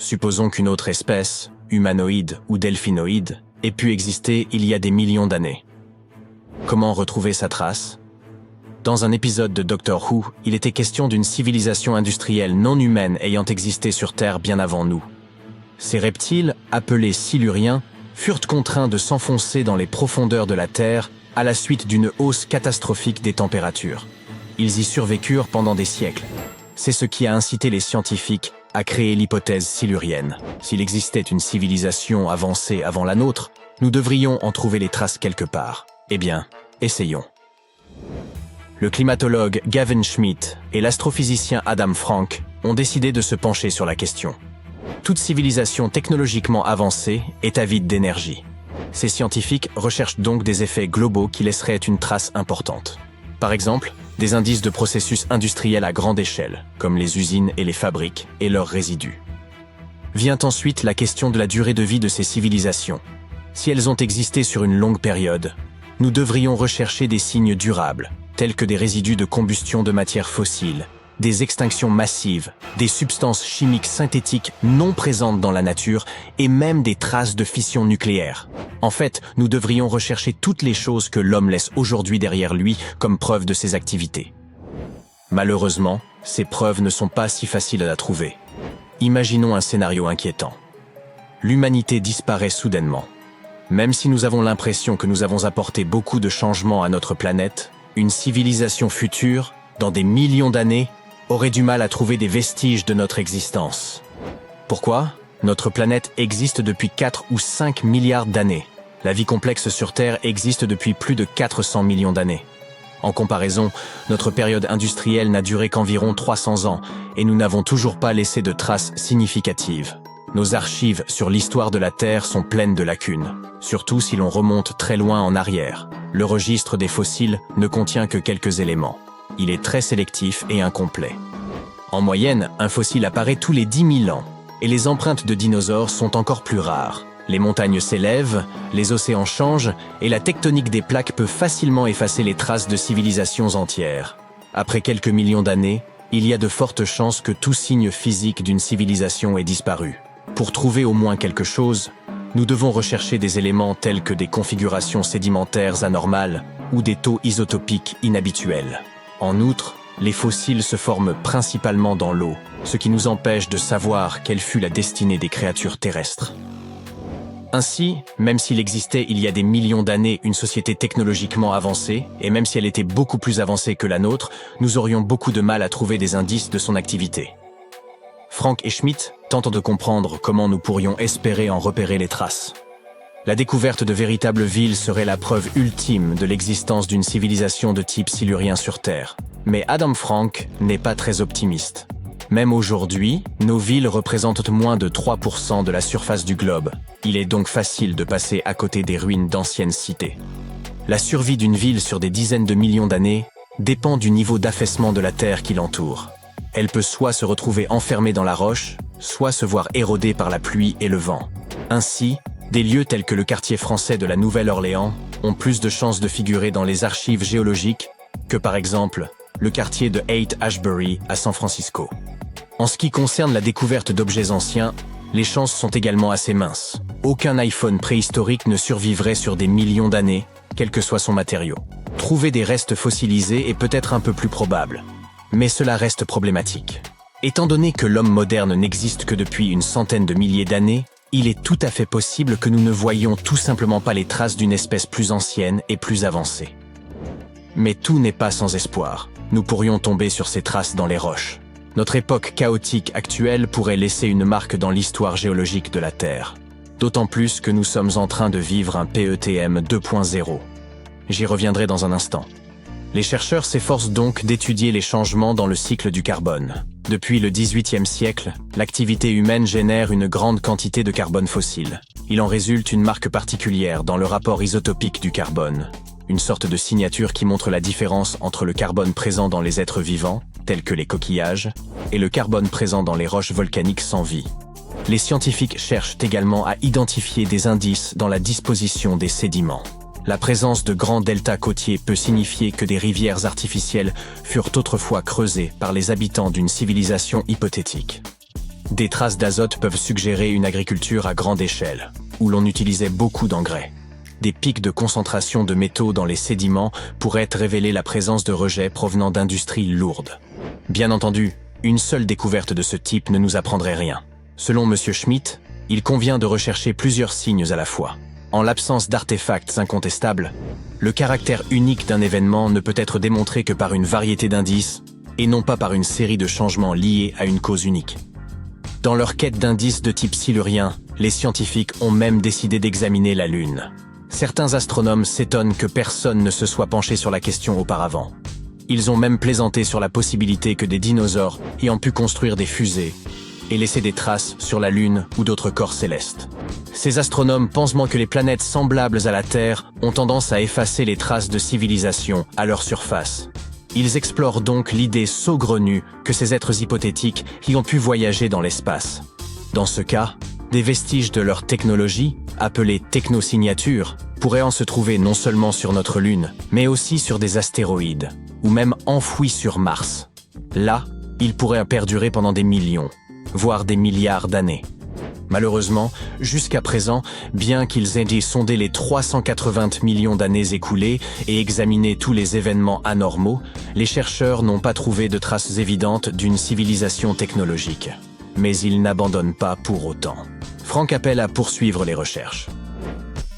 Supposons qu'une autre espèce, humanoïde ou delphinoïde, ait pu exister il y a des millions d'années. Comment retrouver sa trace? Dans un épisode de Doctor Who, il était question d'une civilisation industrielle non humaine ayant existé sur Terre bien avant nous. Ces reptiles, appelés siluriens, furent contraints de s'enfoncer dans les profondeurs de la Terre à la suite d'une hausse catastrophique des températures. Ils y survécurent pendant des siècles. C'est ce qui a incité les scientifiques à créer l'hypothèse silurienne. S'il existait une civilisation avancée avant la nôtre, nous devrions en trouver les traces quelque part. Eh bien, essayons. Le climatologue Gavin Schmidt et l'astrophysicien Adam Frank ont décidé de se pencher sur la question. Toute civilisation technologiquement avancée est avide d'énergie. Ces scientifiques recherchent donc des effets globaux qui laisseraient une trace importante. Par exemple, des indices de processus industriels à grande échelle, comme les usines et les fabriques, et leurs résidus. Vient ensuite la question de la durée de vie de ces civilisations. Si elles ont existé sur une longue période, nous devrions rechercher des signes durables, tels que des résidus de combustion de matières fossiles, des extinctions massives, des substances chimiques synthétiques non présentes dans la nature et même des traces de fission nucléaire. En fait, nous devrions rechercher toutes les choses que l'homme laisse aujourd'hui derrière lui comme preuve de ses activités. Malheureusement, ces preuves ne sont pas si faciles à trouver. Imaginons un scénario inquiétant. L'humanité disparaît soudainement. Même si nous avons l'impression que nous avons apporté beaucoup de changements à notre planète, une civilisation future, dans des millions d'années, aurait du mal à trouver des vestiges de notre existence. Pourquoi? Notre planète existe depuis 4 ou 5 milliards d'années. La vie complexe sur Terre existe depuis plus de 400 millions d'années. En comparaison, notre période industrielle n'a duré qu'environ 300 ans et nous n'avons toujours pas laissé de traces significatives. Nos archives sur l'histoire de la Terre sont pleines de lacunes, surtout si l'on remonte très loin en arrière. Le registre des fossiles ne contient que quelques éléments. Il est très sélectif et incomplet. En moyenne, un fossile apparaît tous les 10 000 ans, et les empreintes de dinosaures sont encore plus rares. Les montagnes s'élèvent, les océans changent, et la tectonique des plaques peut facilement effacer les traces de civilisations entières. Après quelques millions d'années, il y a de fortes chances que tout signe physique d'une civilisation ait disparu. Pour trouver au moins quelque chose, nous devons rechercher des éléments tels que des configurations sédimentaires anormales ou des taux isotopiques inhabituels. En outre, les fossiles se forment principalement dans l'eau, ce qui nous empêche de savoir quelle fut la destinée des créatures terrestres. Ainsi, même s'il existait il y a des millions d'années une société technologiquement avancée, et même si elle était beaucoup plus avancée que la nôtre, nous aurions beaucoup de mal à trouver des indices de son activité. Frank et Schmidt tentent de comprendre comment nous pourrions espérer en repérer les traces. La découverte de véritables villes serait la preuve ultime de l'existence d'une civilisation de type silurien sur Terre. Mais Adam Frank n'est pas très optimiste. Même aujourd'hui, nos villes représentent moins de 3% de la surface du globe. Il est donc facile de passer à côté des ruines d'anciennes cités. La survie d'une ville sur des dizaines de millions d'années dépend du niveau d'affaissement de la Terre qui l'entoure. Elle peut soit se retrouver enfermée dans la roche, soit se voir érodée par la pluie et le vent. Ainsi, des lieux tels que le quartier français de la Nouvelle-Orléans ont plus de chances de figurer dans les archives géologiques que par exemple le quartier de Haight-Ashbury à San Francisco. En ce qui concerne la découverte d'objets anciens, les chances sont également assez minces. Aucun iPhone préhistorique ne survivrait sur des millions d'années, quel que soit son matériau. Trouver des restes fossilisés est peut-être un peu plus probable, mais cela reste problématique. Étant donné que l'homme moderne n'existe que depuis une centaine de milliers d'années, il est tout à fait possible que nous ne voyions tout simplement pas les traces d'une espèce plus ancienne et plus avancée. Mais tout n'est pas sans espoir. Nous pourrions tomber sur ces traces dans les roches. Notre époque chaotique actuelle pourrait laisser une marque dans l'histoire géologique de la Terre. D'autant plus que nous sommes en train de vivre un PETM 2.0. J'y reviendrai dans un instant. Les chercheurs s'efforcent donc d'étudier les changements dans le cycle du carbone. Depuis le XVIIIe siècle, l'activité humaine génère une grande quantité de carbone fossile. Il en résulte une marque particulière dans le rapport isotopique du carbone, une sorte de signature qui montre la différence entre le carbone présent dans les êtres vivants, tels que les coquillages, et le carbone présent dans les roches volcaniques sans vie. Les scientifiques cherchent également à identifier des indices dans la disposition des sédiments. La présence de grands deltas côtiers peut signifier que des rivières artificielles furent autrefois creusées par les habitants d'une civilisation hypothétique. Des traces d'azote peuvent suggérer une agriculture à grande échelle, où l'on utilisait beaucoup d'engrais. Des pics de concentration de métaux dans les sédiments pourraient révéler la présence de rejets provenant d'industries lourdes. Bien entendu, une seule découverte de ce type ne nous apprendrait rien. Selon M. Schmidt, il convient de rechercher plusieurs signes à la fois. En l'absence d'artefacts incontestables, le caractère unique d'un événement ne peut être démontré que par une variété d'indices et non pas par une série de changements liés à une cause unique. Dans leur quête d'indices de type silurien, les scientifiques ont même décidé d'examiner la Lune. Certains astronomes s'étonnent que personne ne se soit penché sur la question auparavant. Ils ont même plaisanté sur la possibilité que des dinosaures ayant pu construire des fusées et laisser des traces sur la Lune ou d'autres corps célestes. Ces astronomes pensent que les planètes semblables à la Terre ont tendance à effacer les traces de civilisation à leur surface. Ils explorent donc l'idée saugrenue que ces êtres hypothétiques y ont pu voyager dans l'espace. Dans ce cas, des vestiges de leur technologie, appelée technosignature, pourraient en se trouver non seulement sur notre Lune, mais aussi sur des astéroïdes, ou même enfouis sur Mars. Là, ils pourraient perdurer pendant des millions, voire des milliards d'années. Malheureusement, jusqu'à présent, bien qu'ils aient sondé les 380 millions d'années écoulées et examiné tous les événements anormaux, les chercheurs n'ont pas trouvé de traces évidentes d'une civilisation technologique. Mais ils n'abandonnent pas pour autant. Frank appelle à poursuivre les recherches.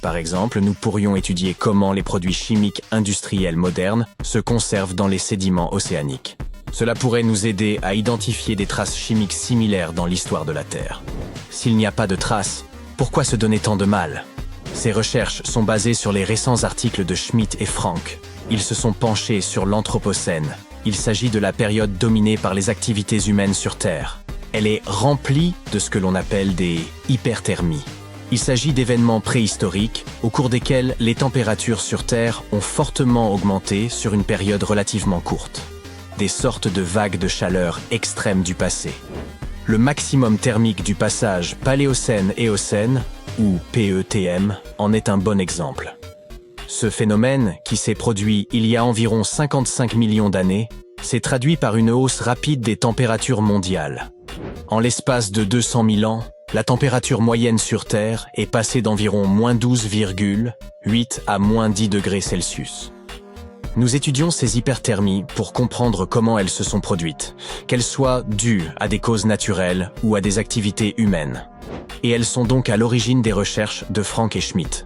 Par exemple, nous pourrions étudier comment les produits chimiques industriels modernes se conservent dans les sédiments océaniques. Cela pourrait nous aider à identifier des traces chimiques similaires dans l'histoire de la Terre. S'il n'y a pas de traces, pourquoi se donner tant de mal? Ces recherches sont basées sur les récents articles de Schmidt et Frank. Ils se sont penchés sur l'Anthropocène. Il s'agit de la période dominée par les activités humaines sur Terre. Elle est remplie de ce que l'on appelle des hyperthermies. Il s'agit d'événements préhistoriques au cours desquels les températures sur Terre ont fortement augmenté sur une période relativement courte. Des sortes de vagues de chaleur extrêmes du passé. Le maximum thermique du passage Paléocène-Éocène, ou PETM, en est un bon exemple. Ce phénomène, qui s'est produit il y a environ 55 millions d'années, s'est traduit par une hausse rapide des températures mondiales. En l'espace de 200 000 ans, la température moyenne sur Terre est passée d'environ -12,8 à -10 degrés Celsius. Nous étudions ces hyperthermies pour comprendre comment elles se sont produites, qu'elles soient dues à des causes naturelles ou à des activités humaines. Et elles sont donc à l'origine des recherches de Frank et Schmidt.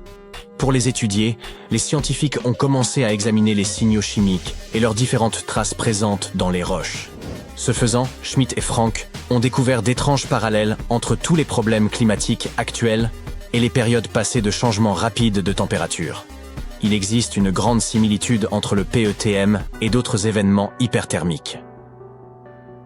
Pour les étudier, les scientifiques ont commencé à examiner les signaux chimiques et leurs différentes traces présentes dans les roches. Ce faisant, Schmidt et Frank ont découvert d'étranges parallèles entre tous les problèmes climatiques actuels et les périodes passées de changements rapides de température. Il existe une grande similitude entre le PETM et d'autres événements hyperthermiques.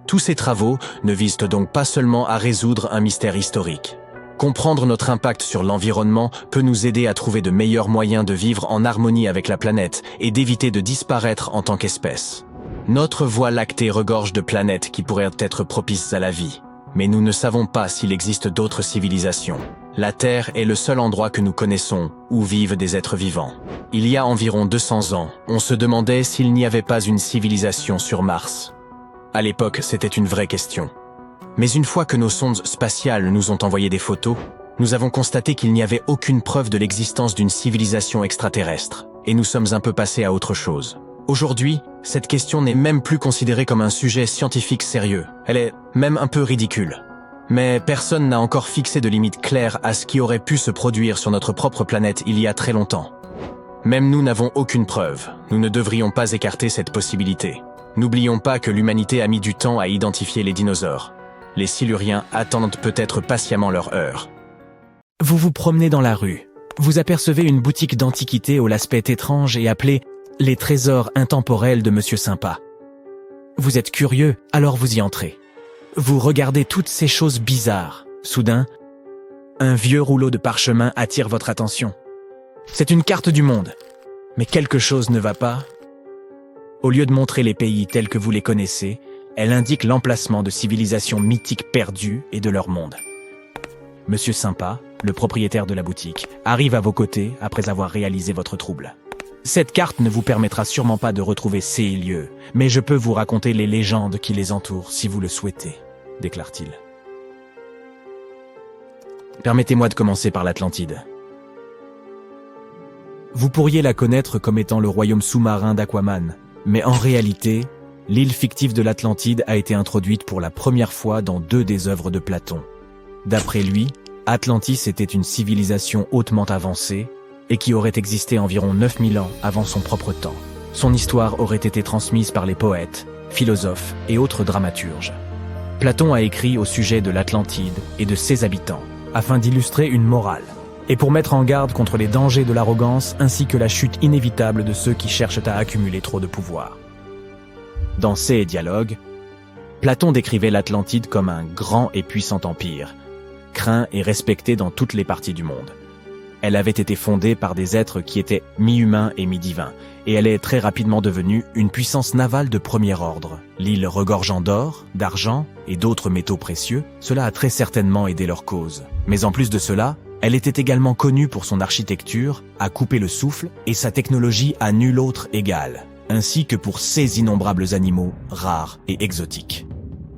Tous ces travaux ne visent donc pas seulement à résoudre un mystère historique. Comprendre notre impact sur l'environnement peut nous aider à trouver de meilleurs moyens de vivre en harmonie avec la planète et d'éviter de disparaître en tant qu'espèce. Notre Voie lactée regorge de planètes qui pourraient être propices à la vie, mais nous ne savons pas s'il existe d'autres civilisations. La Terre est le seul endroit que nous connaissons où vivent des êtres vivants. Il y a environ 200 ans, on se demandait s'il n'y avait pas une civilisation sur Mars. À l'époque, c'était une vraie question. Mais une fois que nos sondes spatiales nous ont envoyé des photos, nous avons constaté qu'il n'y avait aucune preuve de l'existence d'une civilisation extraterrestre, et nous sommes un peu passés à autre chose. Aujourd'hui, cette question n'est même plus considérée comme un sujet scientifique sérieux. Elle est même un peu ridicule. Mais personne n'a encore fixé de limite claire à ce qui aurait pu se produire sur notre propre planète il y a très longtemps. Même nous n'avons aucune preuve. Nous ne devrions pas écarter cette possibilité. N'oublions pas que l'humanité a mis du temps à identifier les dinosaures. Les Siluriens attendent peut-être patiemment leur heure. Vous vous promenez dans la rue. Vous apercevez une boutique d'antiquités au l'aspect étrange et appelée « Les trésors intemporels de Monsieur Sympa ». Vous êtes curieux, alors vous y entrez. Vous regardez toutes ces choses bizarres. Soudain, un vieux rouleau de parchemin attire votre attention. C'est une carte du monde. Mais quelque chose ne va pas. Au lieu de montrer les pays tels que vous les connaissez, elle indique l'emplacement de civilisations mythiques perdues et de leur monde. Monsieur Sympa, le propriétaire de la boutique, arrive à vos côtés après avoir réalisé votre trouble. Cette carte ne vous permettra sûrement pas de retrouver ces lieux, mais je peux vous raconter les légendes qui les entourent si vous le souhaitez, déclare-t-il. Permettez-moi de commencer par l'Atlantide. Vous pourriez la connaître comme étant le royaume sous-marin d'Aquaman, mais en réalité, l'île fictive de l'Atlantide a été introduite pour la première fois dans 2 des œuvres de Platon. D'après lui, Atlantis était une civilisation hautement avancée et qui aurait existé environ 9000 ans avant son propre temps. Son histoire aurait été transmise par les poètes, philosophes et autres dramaturges. Platon a écrit au sujet de l'Atlantide et de ses habitants, afin d'illustrer une morale, et pour mettre en garde contre les dangers de l'arrogance ainsi que la chute inévitable de ceux qui cherchent à accumuler trop de pouvoir. Dans ses dialogues, Platon décrivait l'Atlantide comme un grand et puissant empire, craint et respecté dans toutes les parties du monde. Elle avait été fondée par des êtres qui étaient mi-humains et mi-divins, et elle est très rapidement devenue une puissance navale de premier ordre. L'île regorgeant d'or, d'argent et d'autres métaux précieux, cela a très certainement aidé leur cause. Mais en plus de cela, elle était également connue pour son architecture, à couper le souffle, et sa technologie à nul autre égale, ainsi que pour ses innombrables animaux rares et exotiques.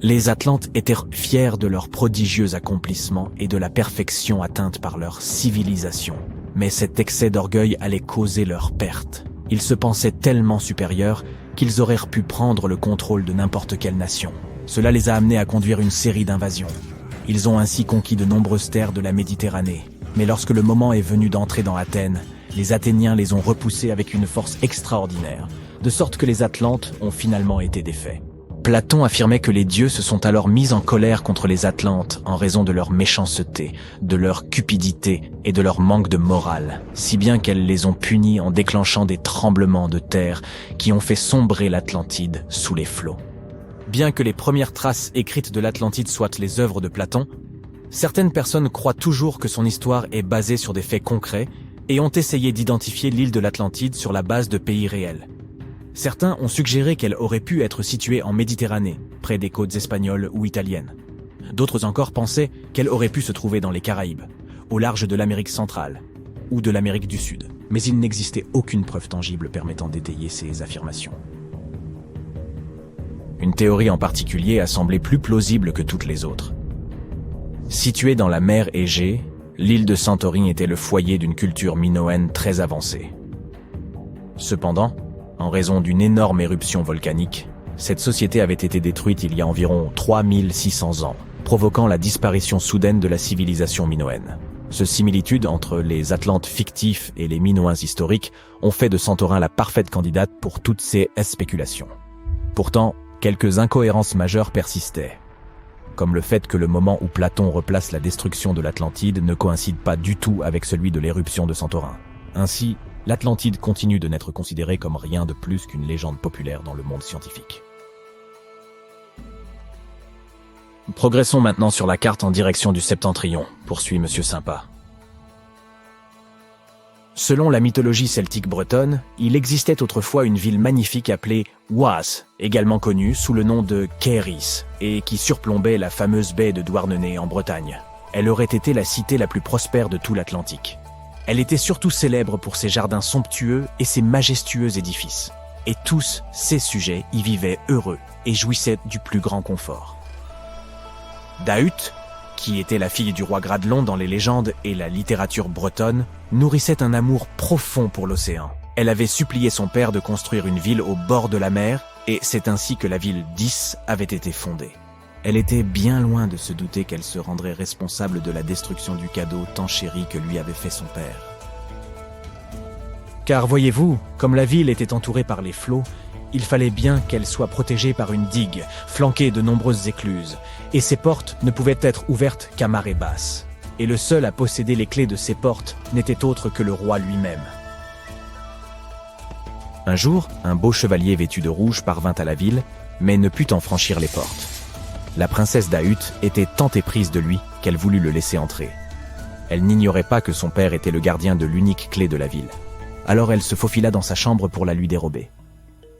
Les Atlantes étaient fiers de leurs prodigieux accomplissements et de la perfection atteinte par leur civilisation. Mais cet excès d'orgueil allait causer leur perte. Ils se pensaient tellement supérieurs qu'ils auraient pu prendre le contrôle de n'importe quelle nation. Cela les a amenés à conduire une série d'invasions. Ils ont ainsi conquis de nombreuses terres de la Méditerranée. Mais lorsque le moment est venu d'entrer dans Athènes, les Athéniens les ont repoussés avec une force extraordinaire, de sorte que les Atlantes ont finalement été défaits. Platon affirmait que les dieux se sont alors mis en colère contre les Atlantes en raison de leur méchanceté, de leur cupidité et de leur manque de morale, si bien qu'elles les ont punis en déclenchant des tremblements de terre qui ont fait sombrer l'Atlantide sous les flots. Bien que les premières traces écrites de l'Atlantide soient les œuvres de Platon, certaines personnes croient toujours que son histoire est basée sur des faits concrets et ont essayé d'identifier l'île de l'Atlantide sur la base de pays réels. Certains ont suggéré qu'elle aurait pu être située en Méditerranée, près des côtes espagnoles ou italiennes. D'autres encore pensaient qu'elle aurait pu se trouver dans les Caraïbes, au large de l'Amérique centrale ou de l'Amérique du Sud. Mais il n'existait aucune preuve tangible permettant d'étayer ces affirmations. Une théorie en particulier a semblé plus plausible que toutes les autres. Située dans la mer Égée, l'île de Santorini était le foyer d'une culture minoenne très avancée. Cependant, en raison d'une énorme éruption volcanique, cette société avait été détruite il y a environ 3600 ans, provoquant la disparition soudaine de la civilisation minoenne. Ce similitude entre les Atlantes fictifs et les Minoens historiques ont fait de Santorin la parfaite candidate pour toutes ces spéculations. Pourtant, quelques incohérences majeures persistaient, comme le fait que le moment où Platon replace la destruction de l'Atlantide ne coïncide pas du tout avec celui de l'éruption de Santorin. Ainsi, l'Atlantide continue de n'être considérée comme rien de plus qu'une légende populaire dans le monde scientifique. Progressons maintenant sur la carte en direction du Septentrion, poursuit Monsieur Sympa. Selon la mythologie celtique bretonne, il existait autrefois une ville magnifique appelée Oise, également connue sous le nom de Caeris, et qui surplombait la fameuse baie de Douarnenez en Bretagne. Elle aurait été la cité la plus prospère de tout l'Atlantique. Elle était surtout célèbre pour ses jardins somptueux et ses majestueux édifices. Et tous ses sujets y vivaient heureux et jouissaient du plus grand confort. Dahut, qui était la fille du roi Gradelon dans les légendes et la littérature bretonne, nourrissait un amour profond pour l'océan. Elle avait supplié son père de construire une ville au bord de la mer, et c'est ainsi que la ville d'Is avait été fondée. Elle était bien loin de se douter qu'elle se rendrait responsable de la destruction du cadeau tant chéri que lui avait fait son père. Car voyez-vous, comme la ville était entourée par les flots, il fallait bien qu'elle soit protégée par une digue, flanquée de nombreuses écluses, et ses portes ne pouvaient être ouvertes qu'à marée basse. Et le seul à posséder les clés de ces portes n'était autre que le roi lui-même. Un jour, un beau chevalier vêtu de rouge parvint à la ville, mais ne put en franchir les portes. La princesse Dahut était tant éprise de lui qu'elle voulut le laisser entrer. Elle n'ignorait pas que son père était le gardien de l'unique clé de la ville. Alors elle se faufila dans sa chambre pour la lui dérober.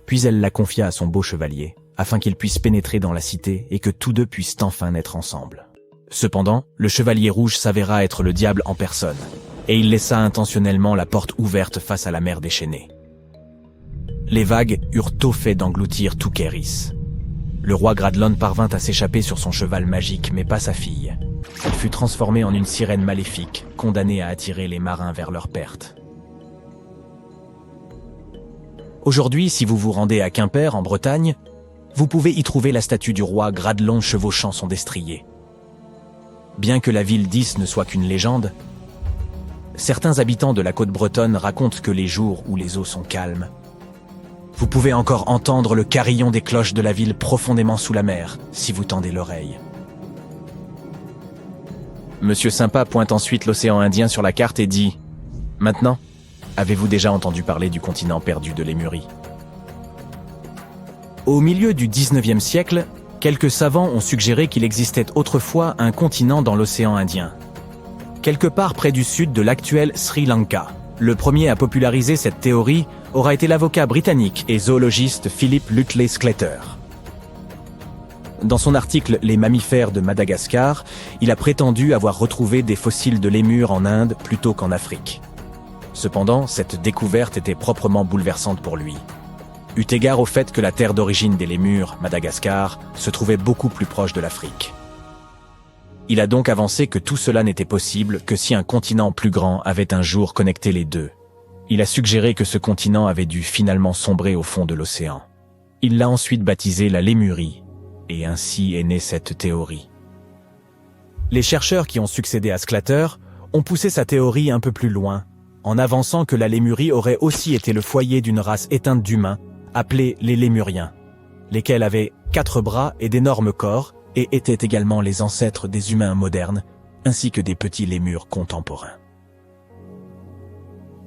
Puis elle la confia à son beau chevalier, afin qu'il puisse pénétrer dans la cité et que tous deux puissent enfin naître ensemble. Cependant, le chevalier rouge s'avéra être le diable en personne, et il laissa intentionnellement la porte ouverte face à la mer déchaînée. Les vagues eurent tôt fait d'engloutir tout Caeris. Le roi Gradlon parvint à s'échapper sur son cheval magique, mais pas sa fille. Elle fut transformée en une sirène maléfique, condamnée à attirer les marins vers leur perte. Aujourd'hui, si vous vous rendez à Quimper, en Bretagne, vous pouvez y trouver la statue du roi Gradelon chevauchant son destrier. Bien que la ville d'Is ne soit qu'une légende, certains habitants de la côte bretonne racontent que les jours où les eaux sont calmes, vous pouvez encore entendre le carillon des cloches de la ville profondément sous la mer, si vous tendez l'oreille. Monsieur Sympa pointe ensuite l'océan Indien sur la carte et dit « Maintenant, avez-vous déjà entendu parler du continent perdu de Lémurie ?» Au milieu du 19e siècle, quelques savants ont suggéré qu'il existait autrefois un continent dans l'océan Indien, quelque part près du sud de l'actuel Sri Lanka. Le premier à populariser cette théorie aura été l'avocat britannique et zoologiste Philip Lutley Sclater. Dans son article « Les mammifères de Madagascar », il a prétendu avoir retrouvé des fossiles de lémurs en Inde plutôt qu'en Afrique. Cependant, cette découverte était proprement bouleversante pour lui, eu égard au fait que la terre d'origine des lémurs, Madagascar, se trouvait beaucoup plus proche de l'Afrique. Il a donc avancé que tout cela n'était possible que si un continent plus grand avait un jour connecté les deux. Il a suggéré que ce continent avait dû finalement sombrer au fond de l'océan. Il l'a ensuite baptisé la Lémurie, et ainsi est née cette théorie. Les chercheurs qui ont succédé à Sclater ont poussé sa théorie un peu plus loin, en avançant que la Lémurie aurait aussi été le foyer d'une race éteinte d'humains, appelés les Lémuriens, lesquels avaient 4 bras et d'énormes corps, et étaient également les ancêtres des humains modernes, ainsi que des petits lémurs contemporains.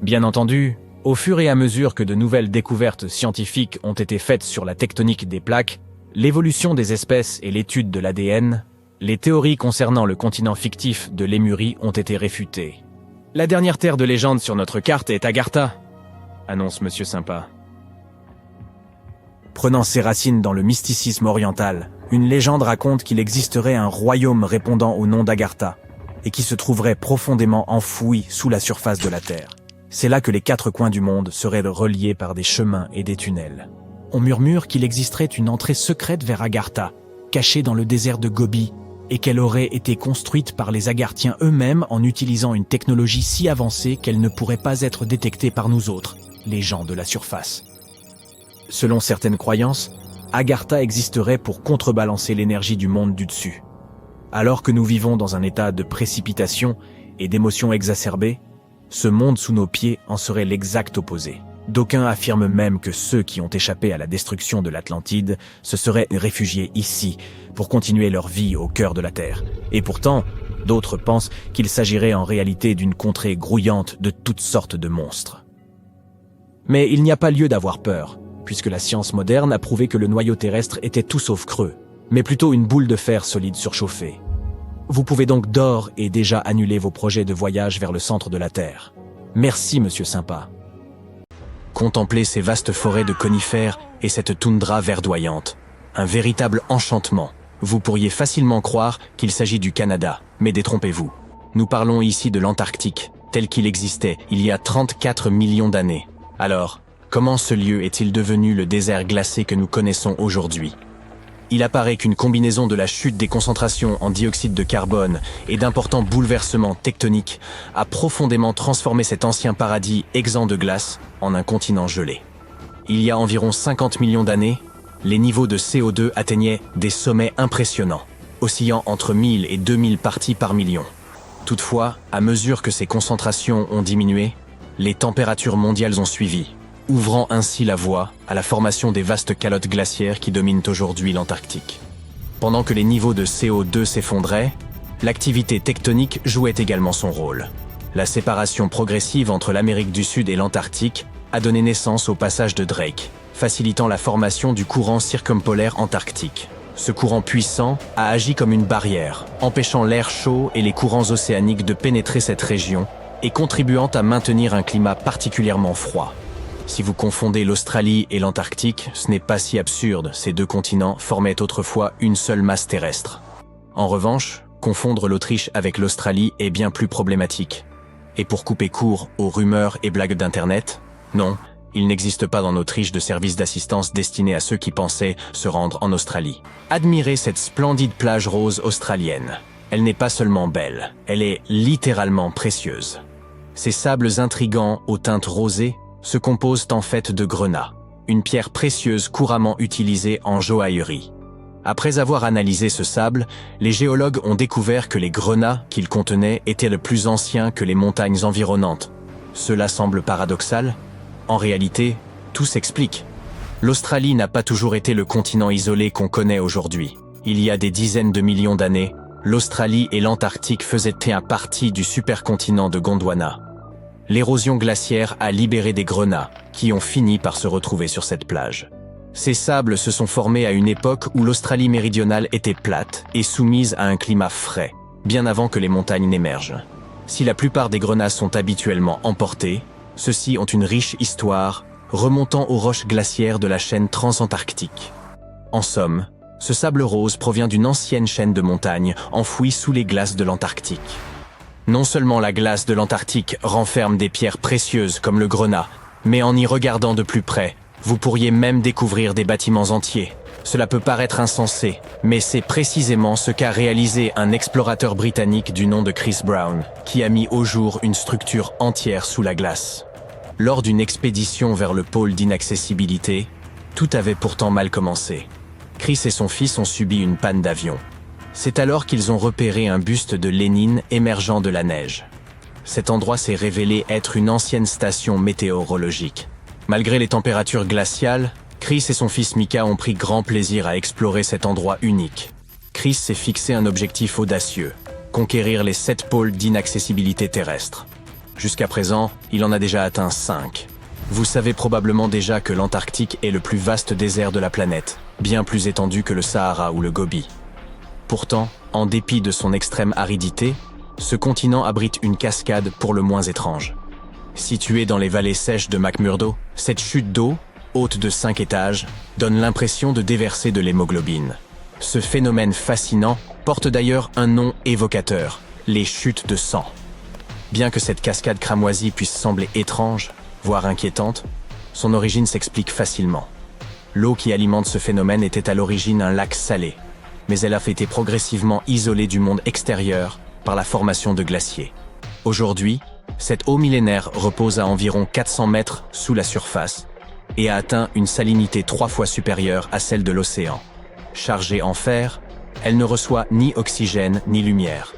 Bien entendu, au fur et à mesure que de nouvelles découvertes scientifiques ont été faites sur la tectonique des plaques, l'évolution des espèces et l'étude de l'ADN, les théories concernant le continent fictif de Lémurie ont été réfutées. La dernière terre de légende sur notre carte est Agartha, annonce Monsieur Sympa. Prenant ses racines dans le mysticisme oriental, une légende raconte qu'il existerait un royaume répondant au nom d'Agartha et qui se trouverait profondément enfoui sous la surface de la Terre. C'est là que les 4 coins du monde seraient reliés par des chemins et des tunnels. On murmure qu'il existerait une entrée secrète vers Agartha, cachée dans le désert de Gobi, et qu'elle aurait été construite par les Agarthiens eux-mêmes en utilisant une technologie si avancée qu'elle ne pourrait pas être détectée par nous autres, les gens de la surface. Selon certaines croyances, Agartha existerait pour contrebalancer l'énergie du monde du dessus. Alors que nous vivons dans un état de précipitation et d'émotions exacerbées, ce monde sous nos pieds en serait l'exact opposé. D'aucuns affirment même que ceux qui ont échappé à la destruction de l'Atlantide se seraient réfugiés ici pour continuer leur vie au cœur de la Terre. Et pourtant, d'autres pensent qu'il s'agirait en réalité d'une contrée grouillante de toutes sortes de monstres. Mais il n'y a pas lieu d'avoir peur, puisque la science moderne a prouvé que le noyau terrestre était tout sauf creux, mais plutôt une boule de fer solide surchauffée. Vous pouvez donc d'ores et déjà annuler vos projets de voyage vers le centre de la Terre. Merci, Monsieur Sympa. Contemplez ces vastes forêts de conifères et cette toundra verdoyante. Un véritable enchantement. Vous pourriez facilement croire qu'il s'agit du Canada, mais détrompez-vous. Nous parlons ici de l'Antarctique, tel qu'il existait il y a 34 millions d'années. Alors, comment ce lieu est-il devenu le désert glacé que nous connaissons aujourd'hui ? Il apparaît qu'une combinaison de la chute des concentrations en dioxyde de carbone et d'importants bouleversements tectoniques a profondément transformé cet ancien paradis exempt de glace en un continent gelé. Il y a environ 50 millions d'années, les niveaux de CO2 atteignaient des sommets impressionnants, oscillant entre 1000 et 2000 parties par million. Toutefois, à mesure que ces concentrations ont diminué, les températures mondiales ont suivi, ouvrant ainsi la voie à la formation des vastes calottes glaciaires qui dominent aujourd'hui l'Antarctique. Pendant que les niveaux de CO2 s'effondraient, l'activité tectonique jouait également son rôle. La séparation progressive entre l'Amérique du Sud et l'Antarctique a donné naissance au passage de Drake, facilitant la formation du courant circumpolaire antarctique. Ce courant puissant a agi comme une barrière, empêchant l'air chaud et les courants océaniques de pénétrer cette région et contribuant à maintenir un climat particulièrement froid. Si vous confondez l'Australie et l'Antarctique, ce n'est pas si absurde, ces 2 continents formaient autrefois une seule masse terrestre. En revanche, confondre l'Autriche avec l'Australie est bien plus problématique. Et pour couper court aux rumeurs et blagues d'Internet, non, il n'existe pas en Autriche de service d'assistance destiné à ceux qui pensaient se rendre en Australie. Admirez cette splendide plage rose australienne. elle n'est pas seulement belle, elle est littéralement précieuse. Ces sables intrigants aux teintes rosées se composent en fait de grenat, une pierre précieuse couramment utilisée en joaillerie. Après avoir analysé ce sable, les géologues ont découvert que les grenats qu'il contenait étaient le plus anciens que les montagnes environnantes. Cela semble paradoxal. En réalité, tout s'explique. L'Australie n'a pas toujours été le continent isolé qu'on connaît aujourd'hui. Il y a des dizaines de millions d'années, l'Australie et l'Antarctique faisaient partie du supercontinent de Gondwana. L'érosion glaciaire a libéré des grenats, qui ont fini par se retrouver sur cette plage. Ces sables se sont formés à une époque où l'Australie méridionale était plate et soumise à un climat frais, bien avant que les montagnes n'émergent. Si la plupart des grenats sont habituellement emportés, ceux-ci ont une riche histoire, remontant aux roches glaciaires de la chaîne transantarctique. En somme, ce sable rose provient d'une ancienne chaîne de montagnes enfouie sous les glaces de l'Antarctique. Non seulement la glace de l'Antarctique renferme des pierres précieuses comme le grenat, mais en y regardant de plus près, vous pourriez même découvrir des bâtiments entiers. Cela peut paraître insensé, mais c'est précisément ce qu'a réalisé un explorateur britannique du nom de Chris Brown, qui a mis au jour une structure entière sous la glace. Lors d'une expédition vers le pôle d'inaccessibilité, tout avait pourtant mal commencé. Chris et son fils ont subi une panne d'avion. C'est alors qu'ils ont repéré un buste de Lénine émergeant de la neige. Cet endroit s'est révélé être une ancienne station météorologique. Malgré les températures glaciales, Chris et son fils Mika ont pris grand plaisir à explorer cet endroit unique. Chris s'est fixé un objectif audacieux, conquérir les 7 pôles d'inaccessibilité terrestre. Jusqu'à présent, il en a déjà atteint 5. Vous savez probablement déjà que l'Antarctique est le plus vaste désert de la planète, bien plus étendu que le Sahara ou le Gobi. Pourtant, en dépit de son extrême aridité, ce continent abrite une cascade pour le moins étrange. Située dans les vallées sèches de McMurdo, cette chute d'eau, haute de 5 étages, donne l'impression de déverser de l'hémoglobine. Ce phénomène fascinant porte d'ailleurs un nom évocateur, les chutes de sang. Bien que cette cascade cramoisie puisse sembler étrange, voire inquiétante, son origine s'explique facilement. L'eau qui alimente ce phénomène était à l'origine un lac salé, mais elle a été progressivement isolée du monde extérieur par la formation de glaciers. Aujourd'hui, cette eau millénaire repose à environ 400 mètres sous la surface et a atteint une salinité 3 fois supérieure à celle de l'océan. Chargée en fer, elle ne reçoit ni oxygène ni lumière.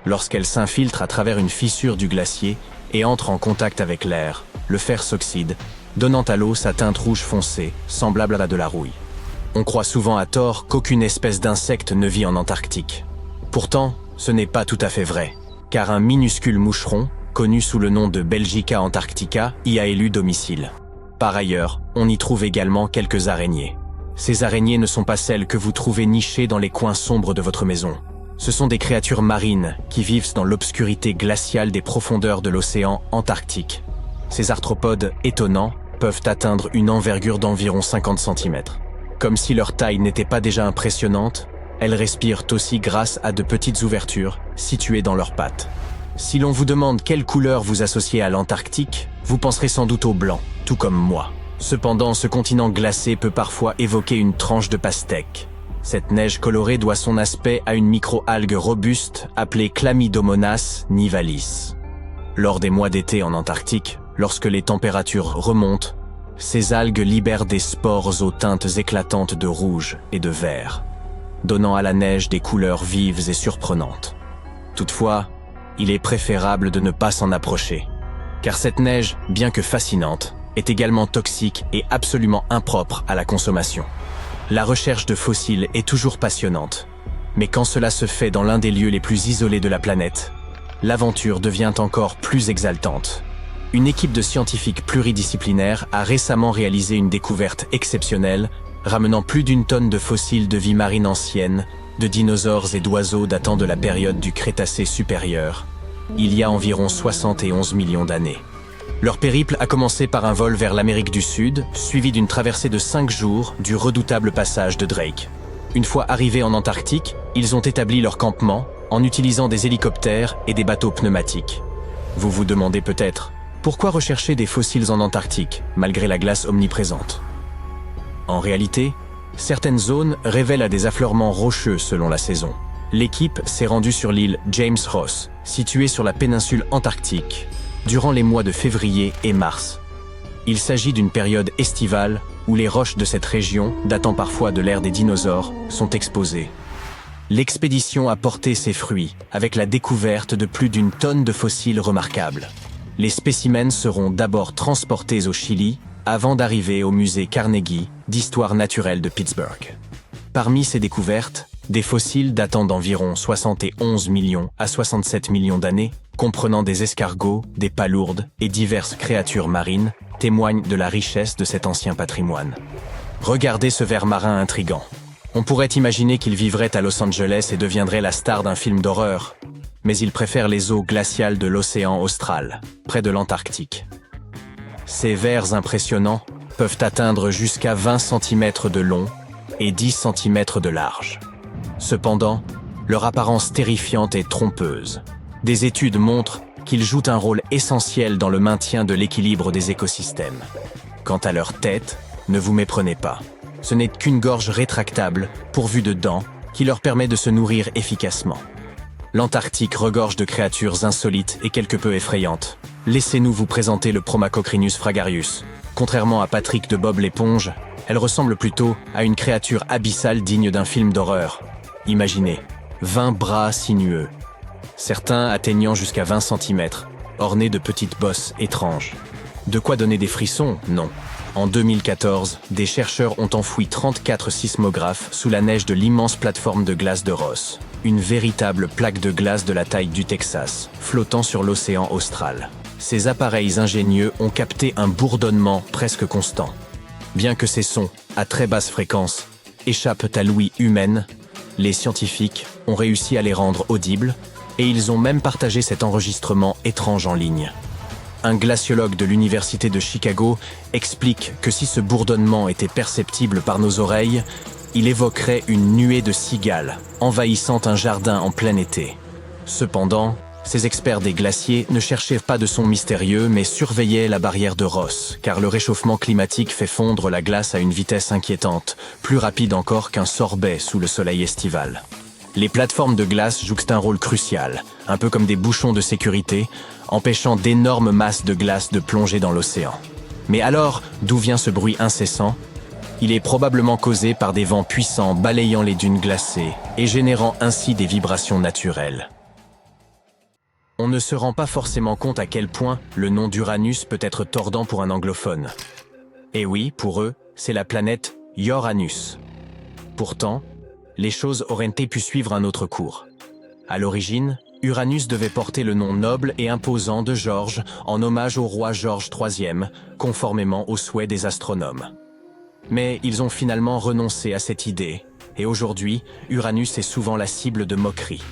Lorsqu'elle s'infiltre à travers une fissure du glacier et entre en contact avec l'air, le fer s'oxyde, donnant à l'eau sa teinte rouge foncée, semblable à de la rouille. On croit souvent à tort qu'aucune espèce d'insecte ne vit en Antarctique. Pourtant, ce n'est pas tout à fait vrai, car un minuscule moucheron, connu sous le nom de Belgica antarctica, y a élu domicile. Par ailleurs, on y trouve également quelques araignées. Ces araignées ne sont pas celles que vous trouvez nichées dans les coins sombres de votre maison. Ce sont des créatures marines qui vivent dans l'obscurité glaciale des profondeurs de l'océan Antarctique. Ces arthropodes étonnants peuvent atteindre une envergure d'environ 50 cm. Comme si leur taille n'était pas déjà impressionnante, elles respirent aussi grâce à de petites ouvertures situées dans leurs pattes. Si l'on vous demande quelle couleur vous associez à l'Antarctique, vous penserez sans doute au blanc, tout comme moi. Cependant, ce continent glacé peut parfois évoquer une tranche de pastèque. Cette neige colorée doit son aspect à une micro-algue robuste appelée Chlamydomonas nivalis. Lors des mois d'été en Antarctique, lorsque les températures remontent, ces algues libèrent des spores aux teintes éclatantes de rouge et de vert, donnant à la neige des couleurs vives et surprenantes. Toutefois, il est préférable de ne pas s'en approcher, car cette neige, bien que fascinante, est également toxique et absolument impropre à la consommation. La recherche de fossiles est toujours passionnante, mais quand cela se fait dans l'un des lieux les plus isolés de la planète, l'aventure devient encore plus exaltante. Une équipe de scientifiques pluridisciplinaires a récemment réalisé une découverte exceptionnelle, ramenant plus d'1 tonne de fossiles de vie marine ancienne, de dinosaures et d'oiseaux datant de la période du Crétacé supérieur, il y a environ 71 millions d'années. Leur périple a commencé par un vol vers l'Amérique du Sud, suivi d'une traversée de 5 jours du redoutable passage de Drake. Une fois arrivés en Antarctique, ils ont établi leur campement en utilisant des hélicoptères et des bateaux pneumatiques. Vous vous demandez peut-être, pourquoi rechercher des fossiles en Antarctique, malgré la glace omniprésente? En réalité, certaines zones révèlent à des affleurements rocheux selon la saison. L'équipe s'est rendue sur l'île James Ross, située sur la péninsule antarctique, durant les mois de février et mars. Il s'agit d'une période estivale où les roches de cette région, datant parfois de l'ère des dinosaures, sont exposées. L'expédition a porté ses fruits, avec la découverte de plus d'1 tonne de fossiles remarquables. Les spécimens seront d'abord transportés au Chili, avant d'arriver au musée Carnegie d'histoire naturelle de Pittsburgh. Parmi ces découvertes, des fossiles datant d'environ 71 millions à 67 millions d'années, comprenant des escargots, des palourdes et diverses créatures marines, témoignent de la richesse de cet ancien patrimoine. Regardez ce ver marin intrigant. On pourrait imaginer qu'il vivrait à Los Angeles et deviendrait la star d'un film d'horreur, mais il préfère les eaux glaciales de l'océan austral, près de l'Antarctique. Ces vers impressionnants peuvent atteindre jusqu'à 20 cm de long et 10 cm de large. Cependant, leur apparence terrifiante est trompeuse. Des études montrent qu'ils jouent un rôle essentiel dans le maintien de l'équilibre des écosystèmes. Quant à leur tête, ne vous méprenez pas. Ce n'est qu'une gorge rétractable, pourvue de dents, qui leur permet de se nourrir efficacement. L'Antarctique regorge de créatures insolites et quelque peu effrayantes. Laissez-nous vous présenter le Promacocrinus fragarius. Contrairement à Patrick de Bob l'éponge, elle ressemble plutôt à une créature abyssale digne d'un film d'horreur. Imaginez, 20 bras sinueux, certains atteignant jusqu'à 20 cm, ornés de petites bosses étranges. De quoi donner des frissons? Non. En 2014, des chercheurs ont enfoui 34 sismographes sous la neige de l'immense plateforme de glace de Ross, une véritable plaque de glace de la taille du Texas, flottant sur l'océan austral. Ces appareils ingénieux ont capté un bourdonnement presque constant. Bien que ces sons, à très basse fréquence, échappent à l'ouïe humaine, les scientifiques ont réussi à les rendre audibles, et ils ont même partagé cet enregistrement étrange en ligne. Un glaciologue de l'Université de Chicago explique que si ce bourdonnement était perceptible par nos oreilles, il évoquerait une nuée de cigales envahissant un jardin en plein été. Cependant, ces experts des glaciers ne cherchaient pas de son mystérieux mais surveillaient la barrière de Ross, car le réchauffement climatique fait fondre la glace à une vitesse inquiétante, plus rapide encore qu'un sorbet sous le soleil estival. Les plateformes de glace jouent un rôle crucial, un peu comme des bouchons de sécurité, empêchant d'énormes masses de glace de plonger dans l'océan. Mais alors, d'où vient ce bruit incessant? Il est probablement causé par des vents puissants balayant les dunes glacées et générant ainsi des vibrations naturelles. On ne se rend pas forcément compte à quel point le nom d'Uranus peut être tordant pour un anglophone. Et oui, pour eux, c'est la planète Ioranus. Pourtant, les choses auraient pu suivre un autre cours. À l'origine, Uranus devait porter le nom noble et imposant de George en hommage au roi George III, conformément aux souhaits des astronomes. Mais ils ont finalement renoncé à cette idée, et aujourd'hui, Uranus est souvent la cible de moqueries.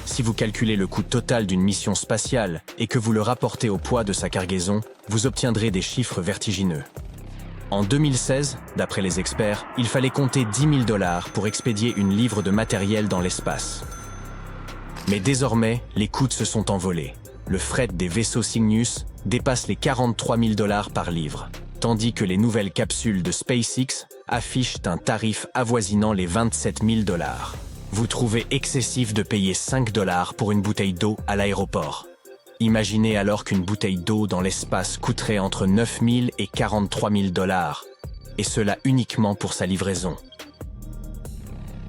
Si vous calculez le coût total d'une mission spatiale et que vous le rapportez au poids de sa cargaison, vous obtiendrez des chiffres vertigineux. En 2016, d'après les experts, il fallait compter 10 000 $ pour expédier une livre de matériel dans l'espace. Mais désormais, les coûts se sont envolés. Le fret des vaisseaux Cygnus dépasse les 43 000 $ par livre, tandis que les nouvelles capsules de SpaceX affichent un tarif avoisinant les 27 000 $. Vous trouvez excessif de payer 5 $ pour une bouteille d'eau à l'aéroport. Imaginez alors qu'une bouteille d'eau dans l'espace coûterait entre 9 000 et 43 000 $, et cela uniquement pour sa livraison.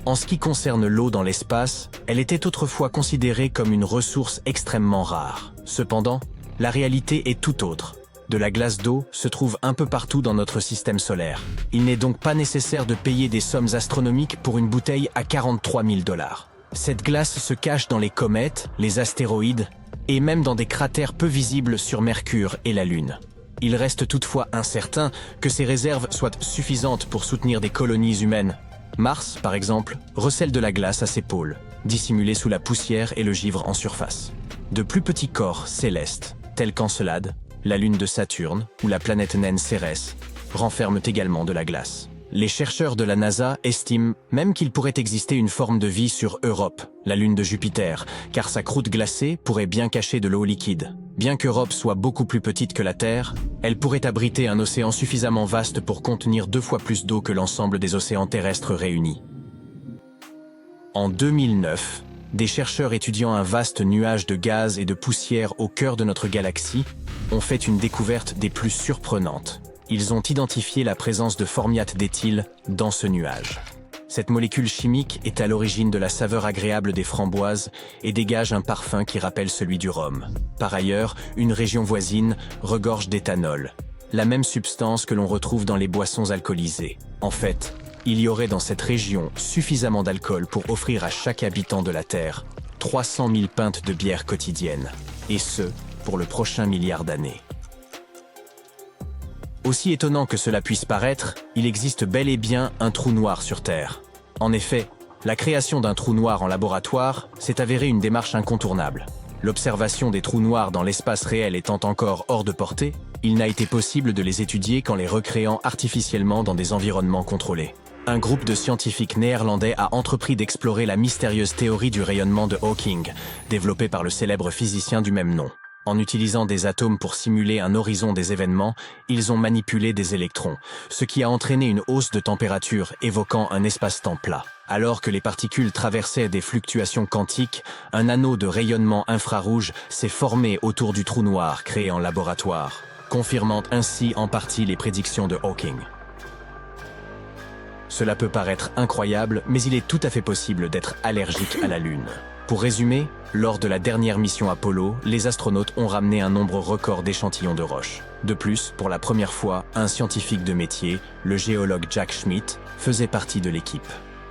En ce qui concerne l'eau dans l'espace, elle était autrefois considérée comme une ressource extrêmement rare. Cependant, la réalité est tout autre. De la glace d'eau se trouve un peu partout dans notre système solaire. Il n'est donc pas nécessaire de payer des sommes astronomiques pour une bouteille à 43 000 $. Cette glace se cache dans les comètes, les astéroïdes, et même dans des cratères peu visibles sur Mercure et la Lune. Il reste toutefois incertain que ces réserves soient suffisantes pour soutenir des colonies humaines. Mars, par exemple, recèle de la glace à ses pôles, dissimulée sous la poussière et le givre en surface. De plus petits corps célestes, tels qu'Encelade, la lune de Saturne ou la planète naine Cérès, renferment également de la glace. Les chercheurs de la NASA estiment même qu'il pourrait exister une forme de vie sur Europe, la lune de Jupiter, car sa croûte glacée pourrait bien cacher de l'eau liquide. Bien qu'Europe soit beaucoup plus petite que la Terre, elle pourrait abriter un océan suffisamment vaste pour contenir 2 fois plus d'eau que l'ensemble des océans terrestres réunis. En 2009, des chercheurs étudiant un vaste nuage de gaz et de poussière au cœur de notre galaxie ont fait une découverte des plus surprenantes. Ils ont identifié la présence de formiate d'éthyle dans ce nuage. Cette molécule chimique est à l'origine de la saveur agréable des framboises et dégage un parfum qui rappelle celui du rhum. Par ailleurs, une région voisine regorge d'éthanol, la même substance que l'on retrouve dans les boissons alcoolisées. En fait, il y aurait dans cette région suffisamment d'alcool pour offrir à chaque habitant de la Terre 300 000 pintes de bière quotidienne, et ce, pour le prochain milliard d'années. Aussi étonnant que cela puisse paraître, il existe bel et bien un trou noir sur Terre. En effet, la création d'un trou noir en laboratoire s'est avérée une démarche incontournable. L'observation des trous noirs dans l'espace réel étant encore hors de portée, il n'a été possible de les étudier qu'en les recréant artificiellement dans des environnements contrôlés. Un groupe de scientifiques néerlandais a entrepris d'explorer la mystérieuse théorie du rayonnement de Hawking, développée par le célèbre physicien du même nom. En utilisant des atomes pour simuler un horizon des événements, ils ont manipulé des électrons, ce qui a entraîné une hausse de température évoquant un espace-temps plat. Alors que les particules traversaient des fluctuations quantiques, un anneau de rayonnement infrarouge s'est formé autour du trou noir créé en laboratoire, confirmant ainsi en partie les prédictions de Hawking. Cela peut paraître incroyable, mais il est tout à fait possible d'être allergique à la Lune. Pour résumer, lors de la dernière mission Apollo, les astronautes ont ramené un nombre record d'échantillons de roches. De plus, pour la première fois, un scientifique de métier, le géologue Jack Schmitt, faisait partie de l'équipe.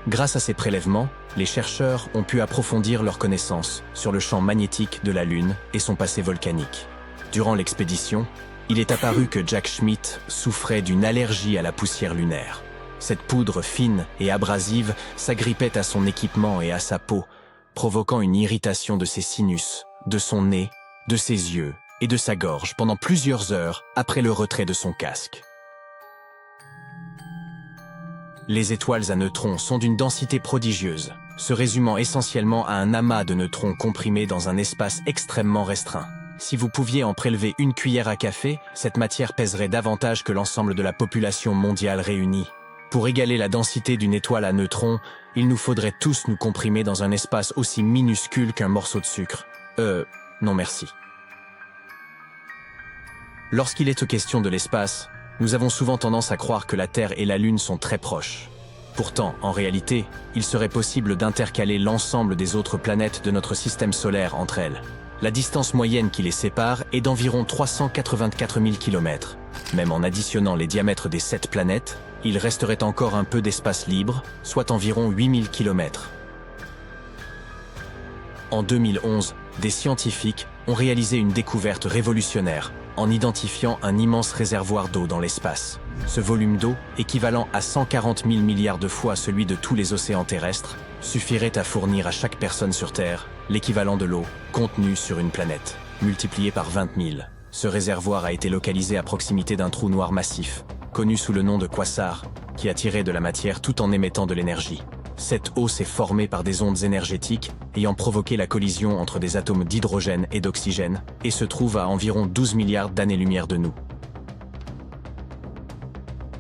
Grâce à ces prélèvements, les chercheurs ont pu approfondir leurs connaissances sur le champ magnétique de la Lune et son passé volcanique. Durant l'expédition, il est apparu que Jack Schmitt souffrait d'une allergie à la poussière lunaire. Cette poudre fine et abrasive s'agrippait à son équipement et à sa peau, provoquant une irritation de ses sinus, de son nez, de ses yeux et de sa gorge pendant plusieurs heures après le retrait de son casque. Les étoiles à neutrons sont d'une densité prodigieuse, se résumant essentiellement à un amas de neutrons comprimés dans un espace extrêmement restreint. Si vous pouviez en prélever une cuillère à café, cette matière pèserait davantage que l'ensemble de la population mondiale réunie. Pour égaler la densité d'une étoile à neutrons, il nous faudrait tous nous comprimer dans un espace aussi minuscule qu'un morceau de sucre. Non merci. Lorsqu'il est question de l'espace, nous avons souvent tendance à croire que la Terre et la Lune sont très proches. Pourtant, en réalité, il serait possible d'intercaler l'ensemble des autres planètes de notre système solaire entre elles. La distance moyenne qui les sépare est d'environ 384 000 km. Même en additionnant les diamètres des 7 planètes, il resterait encore un peu d'espace libre, soit environ 8000 km. En 2011, des scientifiques ont réalisé une découverte révolutionnaire en identifiant un immense réservoir d'eau dans l'espace. Ce volume d'eau, équivalent à 140 000 milliards de fois celui de tous les océans terrestres, suffirait à fournir à chaque personne sur Terre l'équivalent de l'eau contenue sur une planète, multiplié par 20 000. Ce réservoir a été localisé à proximité d'un trou noir massif, connu sous le nom de quasar, qui attirait de la matière tout en émettant de l'énergie. Cette eau s'est formée par des ondes énergétiques ayant provoqué la collision entre des atomes d'hydrogène et d'oxygène et se trouve à environ 12 milliards d'années-lumière de nous.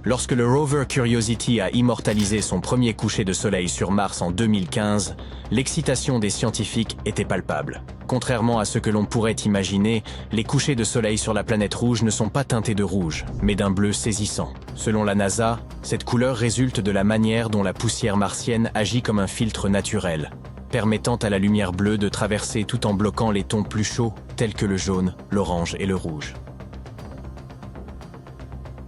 Lorsque le rover Curiosity a immortalisé son premier coucher de soleil sur Mars en 2015, l'excitation des scientifiques était palpable. Contrairement à ce que l'on pourrait imaginer, les couchers de soleil sur la planète rouge ne sont pas teintés de rouge, mais d'un bleu saisissant. Selon la NASA, cette couleur résulte de la manière dont la poussière martienne agit comme un filtre naturel, permettant à la lumière bleue de traverser tout en bloquant les tons plus chauds, tels que le jaune, l'orange et le rouge.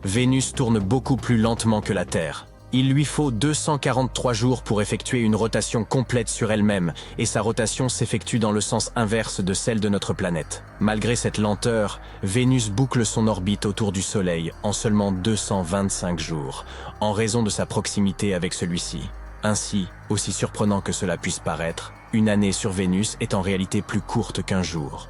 Vénus tourne beaucoup plus lentement que la Terre. Il lui faut 243 jours pour effectuer une rotation complète sur elle-même, et sa rotation s'effectue dans le sens inverse de celle de notre planète. Malgré cette lenteur, Vénus boucle son orbite autour du Soleil en seulement 225 jours, en raison de sa proximité avec celui-ci. Ainsi, aussi surprenant que cela puisse paraître, une année sur Vénus est en réalité plus courte qu'un jour.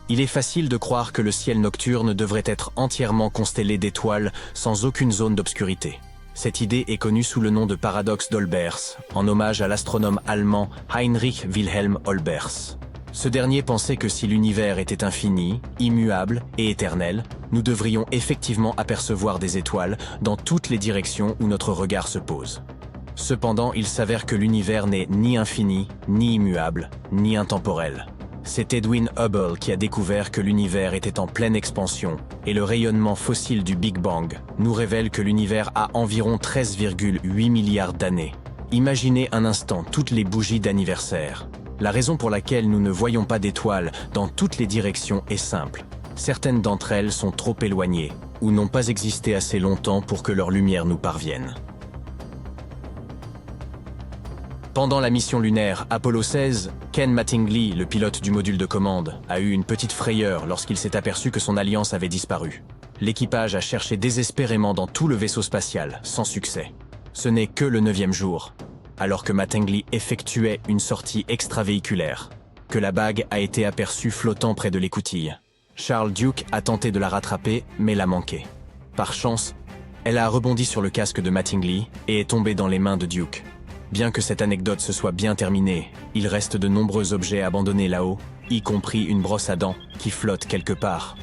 Il est facile de croire que le ciel nocturne devrait être entièrement constellé d'étoiles sans aucune zone d'obscurité. Cette idée est connue sous le nom de paradoxe d'Olbers, en hommage à l'astronome allemand Heinrich Wilhelm Olbers. Ce dernier pensait que si l'univers était infini, immuable et éternel, nous devrions effectivement apercevoir des étoiles dans toutes les directions où notre regard se pose. Cependant, il s'avère que l'univers n'est ni infini, ni immuable, ni intemporel. C'est Edwin Hubble qui a découvert que l'univers était en pleine expansion, et le rayonnement fossile du Big Bang nous révèle que l'univers a environ 13,8 milliards d'années. Imaginez un instant toutes les bougies d'anniversaire. La raison pour laquelle nous ne voyons pas d'étoiles dans toutes les directions est simple. Certaines d'entre elles sont trop éloignées, ou n'ont pas existé assez longtemps pour que leur lumière nous parvienne. Pendant la mission lunaire Apollo 16, Ken Mattingly, le pilote du module de commande, a eu une petite frayeur lorsqu'il s'est aperçu que son alliance avait disparu. L'équipage a cherché désespérément dans tout le vaisseau spatial, sans succès. Ce n'est que le 9e jour, alors que Mattingly effectuait une sortie extravéhiculaire, que la bague a été aperçue flottant près de l'écoutille. Charles Duke a tenté de la rattraper, mais l'a manqué. Par chance, elle a rebondi sur le casque de Mattingly et est tombée dans les mains de Duke. Bien que cette anecdote se soit bien terminée, il reste de nombreux objets abandonnés là-haut, y compris une brosse à dents qui flotte quelque part.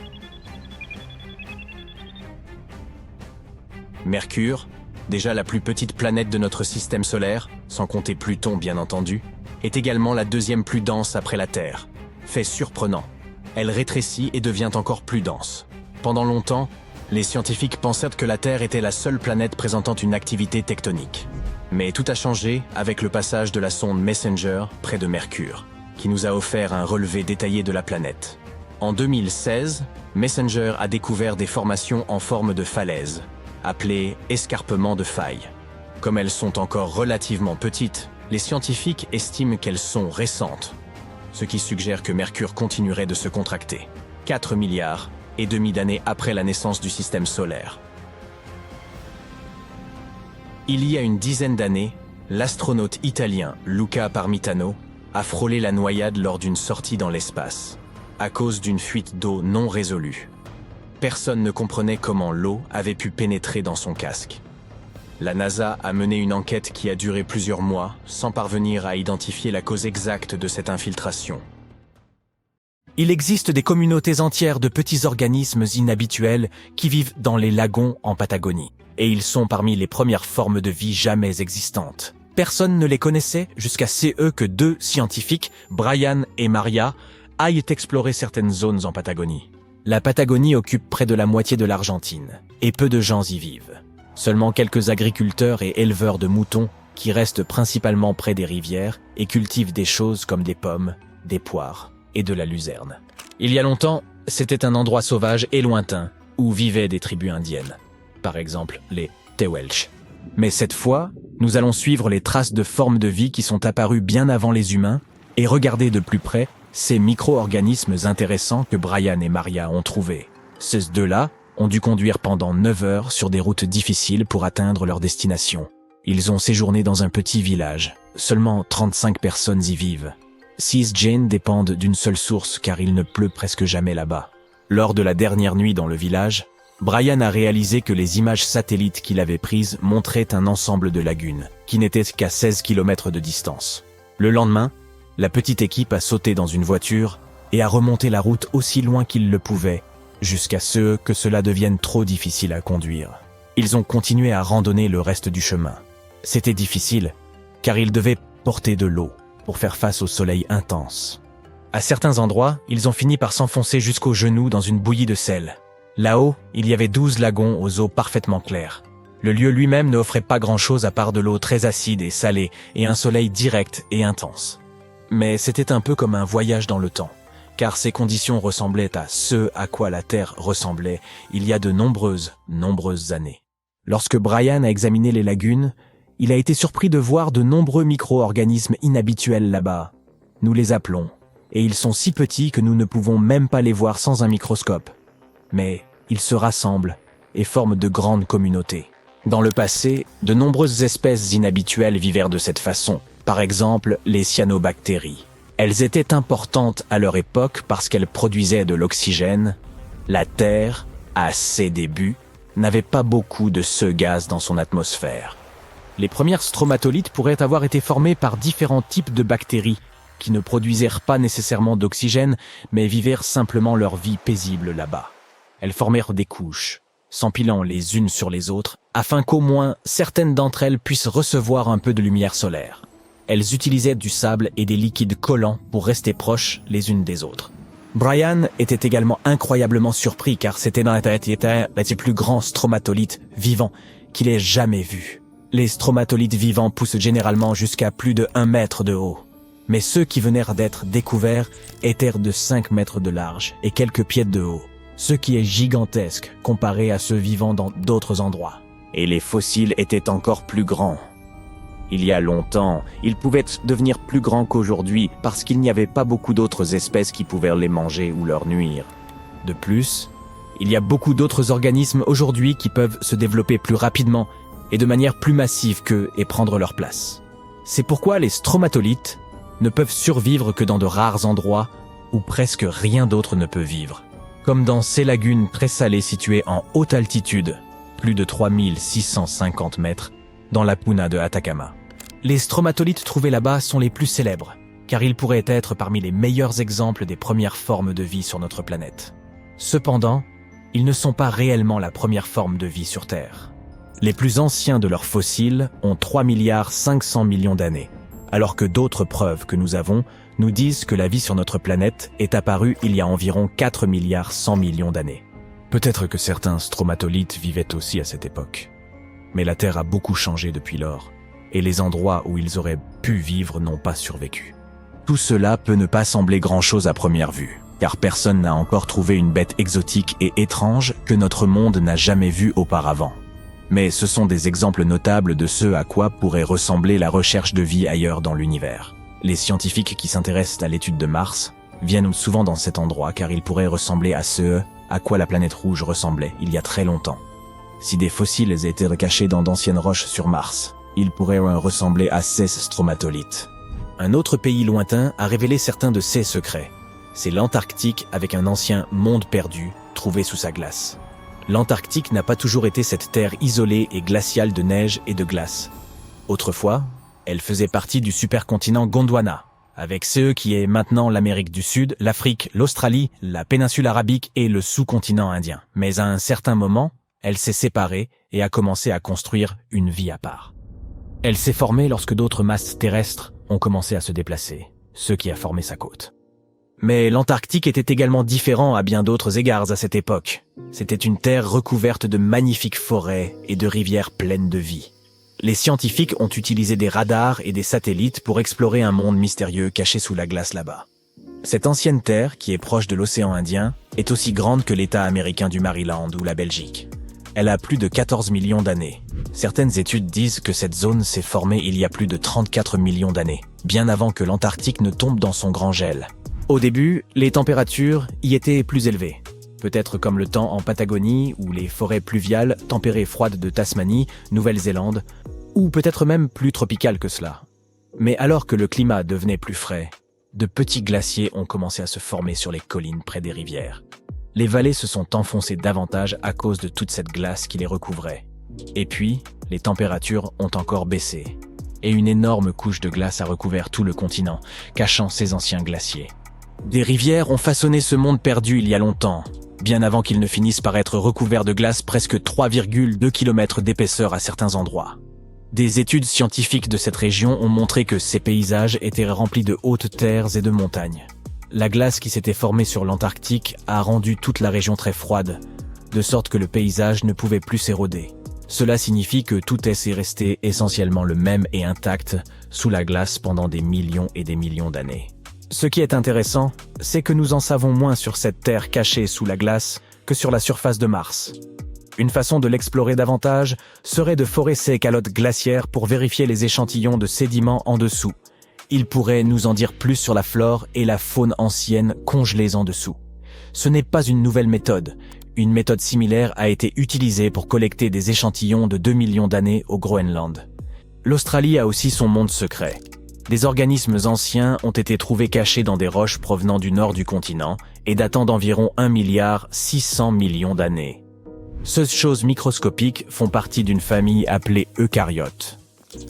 Mercure, déjà la plus petite planète de notre système solaire, sans compter Pluton bien entendu, est également la deuxième plus dense après la Terre. Fait surprenant, elle rétrécit et devient encore plus dense. Pendant longtemps, les scientifiques pensèrent que la Terre était la seule planète présentant une activité tectonique. Mais tout a changé avec le passage de la sonde Messenger près de Mercure, qui nous a offert un relevé détaillé de la planète. En 2016, Messenger a découvert des formations en forme de falaise, appelées escarpements de failles. Comme elles sont encore relativement petites, les scientifiques estiment qu'elles sont récentes, ce qui suggère que Mercure continuerait de se contracter, 4 milliards et demi d'années après la naissance du système solaire. Il y a une dizaine d'années, l'astronaute italien Luca Parmitano a frôlé la noyade lors d'une sortie dans l'espace, à cause d'une fuite d'eau non résolue. Personne ne comprenait comment l'eau avait pu pénétrer dans son casque. La NASA a mené une enquête qui a duré plusieurs mois, sans parvenir à identifier la cause exacte de cette infiltration. Il existe des communautés entières de petits organismes inhabituels qui vivent dans les lagons en Patagonie. Et ils sont parmi les premières formes de vie jamais existantes. Personne ne les connaissait jusqu'à ce que 2 scientifiques, Brian et Maria, aillent explorer certaines zones en Patagonie. La Patagonie occupe près de la moitié de l'Argentine, et peu de gens y vivent. Seulement quelques agriculteurs et éleveurs de moutons qui restent principalement près des rivières et cultivent des choses comme des pommes, des poires et de la luzerne. Il y a longtemps, c'était un endroit sauvage et lointain où vivaient des tribus indiennes. Par exemple, les Tehuelche. Mais cette fois, nous allons suivre les traces de formes de vie qui sont apparues bien avant les humains et regarder de plus près ces micro-organismes intéressants que Brian et Maria ont trouvés. Ces 2-là ont dû conduire pendant 9 heures sur des routes difficiles pour atteindre leur destination. Ils ont séjourné dans un petit village. Seulement 35 personnes y vivent. 6 Jane dépendent d'une seule source car il ne pleut presque jamais là-bas. Lors de la dernière nuit dans le village, Brian a réalisé que les images satellites qu'il avait prises montraient un ensemble de lagunes, qui n'étaient qu'à 16 km de distance. Le lendemain, la petite équipe a sauté dans une voiture et a remonté la route aussi loin qu'ils le pouvaient, jusqu'à ce que cela devienne trop difficile à conduire. Ils ont continué à randonner le reste du chemin. C'était difficile, car ils devaient porter de l'eau pour faire face au soleil intense. À certains endroits, ils ont fini par s'enfoncer jusqu'aux genoux dans une bouillie de sel. Là-haut, il y avait 12 lagons aux eaux parfaitement claires. Le lieu lui-même ne offrait pas grand-chose à part de l'eau très acide et salée et un soleil direct et intense. Mais c'était un peu comme un voyage dans le temps, car ces conditions ressemblaient à ce à quoi la Terre ressemblait il y a de nombreuses années. Lorsque Brian a examiné les lagunes, il a été surpris de voir de nombreux micro-organismes inhabituels là-bas. Nous les appelons, et ils sont si petits que nous ne pouvons même pas les voir sans un microscope. Mais ils se rassemblent et forment de grandes communautés. Dans le passé, de nombreuses espèces inhabituelles vivèrent de cette façon. Par exemple, les cyanobactéries. Elles étaient importantes à leur époque parce qu'elles produisaient de l'oxygène. La Terre, à ses débuts, n'avait pas beaucoup de ce gaz dans son atmosphère. Les premières stromatolites pourraient avoir été formées par différents types de bactéries qui ne produisirent pas nécessairement d'oxygène, mais vivèrent simplement leur vie paisible là-bas. Elles formèrent des couches, s'empilant les unes sur les autres afin qu'au moins certaines d'entre elles puissent recevoir un peu de lumière solaire. Elles utilisaient du sable et des liquides collants pour rester proches les unes des autres. Brian était également incroyablement surpris car c'était dans la tête les plus grands stromatolites vivants qu'il ait jamais vus. Les stromatolites vivants poussent généralement jusqu'à plus de 1 mètre de haut. Mais ceux qui venaient d'être découverts étaient de 5 mètres de large et quelques pieds de haut, ce qui est gigantesque comparé à ceux vivant dans d'autres endroits. Et les fossiles étaient encore plus grands. Il y a longtemps, ils pouvaient devenir plus grands qu'aujourd'hui parce qu'il n'y avait pas beaucoup d'autres espèces qui pouvaient les manger ou leur nuire. De plus, il y a beaucoup d'autres organismes aujourd'hui qui peuvent se développer plus rapidement et de manière plus massive qu'eux et prendre leur place. C'est pourquoi les stromatolites ne peuvent survivre que dans de rares endroits où presque rien d'autre ne peut vivre, comme dans ces lagunes très salées situées en haute altitude, plus de 3650 mètres, dans la puna de Atacama. Les stromatolites trouvés là-bas sont les plus célèbres, car ils pourraient être parmi les meilleurs exemples des premières formes de vie sur notre planète. Cependant, ils ne sont pas réellement la première forme de vie sur Terre. Les plus anciens de leurs fossiles ont 3,5 milliards d'années, alors que d'autres preuves que nous avons nous disent que la vie sur notre planète est apparue il y a environ 4,1 milliards d'années. Peut-être que certains stromatolites vivaient aussi à cette époque. Mais la Terre a beaucoup changé depuis lors, et les endroits où ils auraient pu vivre n'ont pas survécu. Tout cela peut ne pas sembler grand-chose à première vue, car personne n'a encore trouvé une bête exotique et étrange que notre monde n'a jamais vue auparavant. Mais ce sont des exemples notables de ce à quoi pourrait ressembler la recherche de vie ailleurs dans l'univers. Les scientifiques qui s'intéressent à l'étude de Mars viennent souvent dans cet endroit car il pourrait ressembler à ce à quoi la planète rouge ressemblait il y a très longtemps. Si des fossiles étaient cachés dans d'anciennes roches sur Mars, ils pourraient ressembler à ces stromatolites. Un autre pays lointain a révélé certains de ses secrets. C'est l'Antarctique avec un ancien monde perdu trouvé sous sa glace. L'Antarctique n'a pas toujours été cette terre isolée et glaciale de neige et de glace. Autrefois, elle faisait partie du supercontinent Gondwana, avec ce qui est maintenant l'Amérique du Sud, l'Afrique, l'Australie, la péninsule arabique et le sous-continent indien. Mais à un certain moment, elle s'est séparée et a commencé à construire une vie à part. Elle s'est formée lorsque d'autres masses terrestres ont commencé à se déplacer, ce qui a formé sa côte. Mais l'Antarctique était également différent à bien d'autres égards à cette époque. C'était une terre recouverte de magnifiques forêts et de rivières pleines de vie. Les scientifiques ont utilisé des radars et des satellites pour explorer un monde mystérieux caché sous la glace là-bas. Cette ancienne terre, qui est proche de l'océan Indien, est aussi grande que l'État américain du Maryland ou la Belgique. Elle a plus de 14 millions d'années. Certaines études disent que cette zone s'est formée il y a plus de 34 millions d'années, bien avant que l'Antarctique ne tombe dans son grand gel. Au début, les températures y étaient plus élevées. Peut-être comme le temps en Patagonie ou les forêts pluviales tempérées froides de Tasmanie, Nouvelle-Zélande, ou peut-être même plus tropicales que cela. Mais alors que le climat devenait plus frais, de petits glaciers ont commencé à se former sur les collines près des rivières. Les vallées se sont enfoncées davantage à cause de toute cette glace qui les recouvrait. Et puis, les températures ont encore baissé. Et une énorme couche de glace a recouvert tout le continent, cachant ces anciens glaciers. Des rivières ont façonné ce monde perdu il y a longtemps, bien avant qu'ils ne finissent par être recouverts de glace presque 3,2 km d'épaisseur à certains endroits. Des études scientifiques de cette région ont montré que ces paysages étaient remplis de hautes terres et de montagnes. La glace qui s'était formée sur l'Antarctique a rendu toute la région très froide, de sorte que le paysage ne pouvait plus s'éroder. Cela signifie que tout est resté essentiellement le même et intact sous la glace pendant des millions et des millions d'années. Ce qui est intéressant, c'est que nous en savons moins sur cette terre cachée sous la glace que sur la surface de Mars. Une façon de l'explorer davantage serait de forer ces calottes glaciaires pour vérifier les échantillons de sédiments en dessous. Il pourrait nous en dire plus sur la flore et la faune ancienne congelées en dessous. Ce n'est pas une nouvelle méthode. Une méthode similaire a été utilisée pour collecter des échantillons de 2 millions d'années au Groenland. L'Australie a aussi son monde secret. Des organismes anciens ont été trouvés cachés dans des roches provenant du nord du continent et datant d'environ 1,6 milliard d'années. Ces choses microscopiques font partie d'une famille appelée eucaryotes.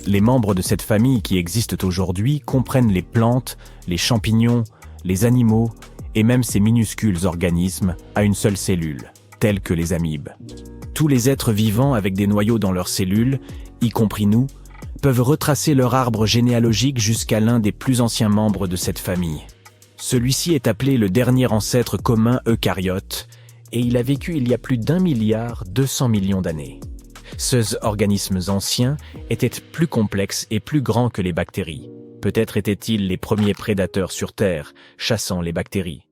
Les membres de cette famille qui existent aujourd'hui comprennent les plantes, les champignons, les animaux et même ces minuscules organismes à une seule cellule, tels que les amibes. Tous les êtres vivants avec des noyaux dans leurs cellules, y compris nous, peuvent retracer leur arbre généalogique jusqu'à l'un des plus anciens membres de cette famille. Celui-ci est appelé le dernier ancêtre commun eucaryote, et il a vécu il y a plus d'1,2 milliard d'années. Ces organismes anciens étaient plus complexes et plus grands que les bactéries. Peut-être étaient-ils les premiers prédateurs sur Terre, chassant les bactéries.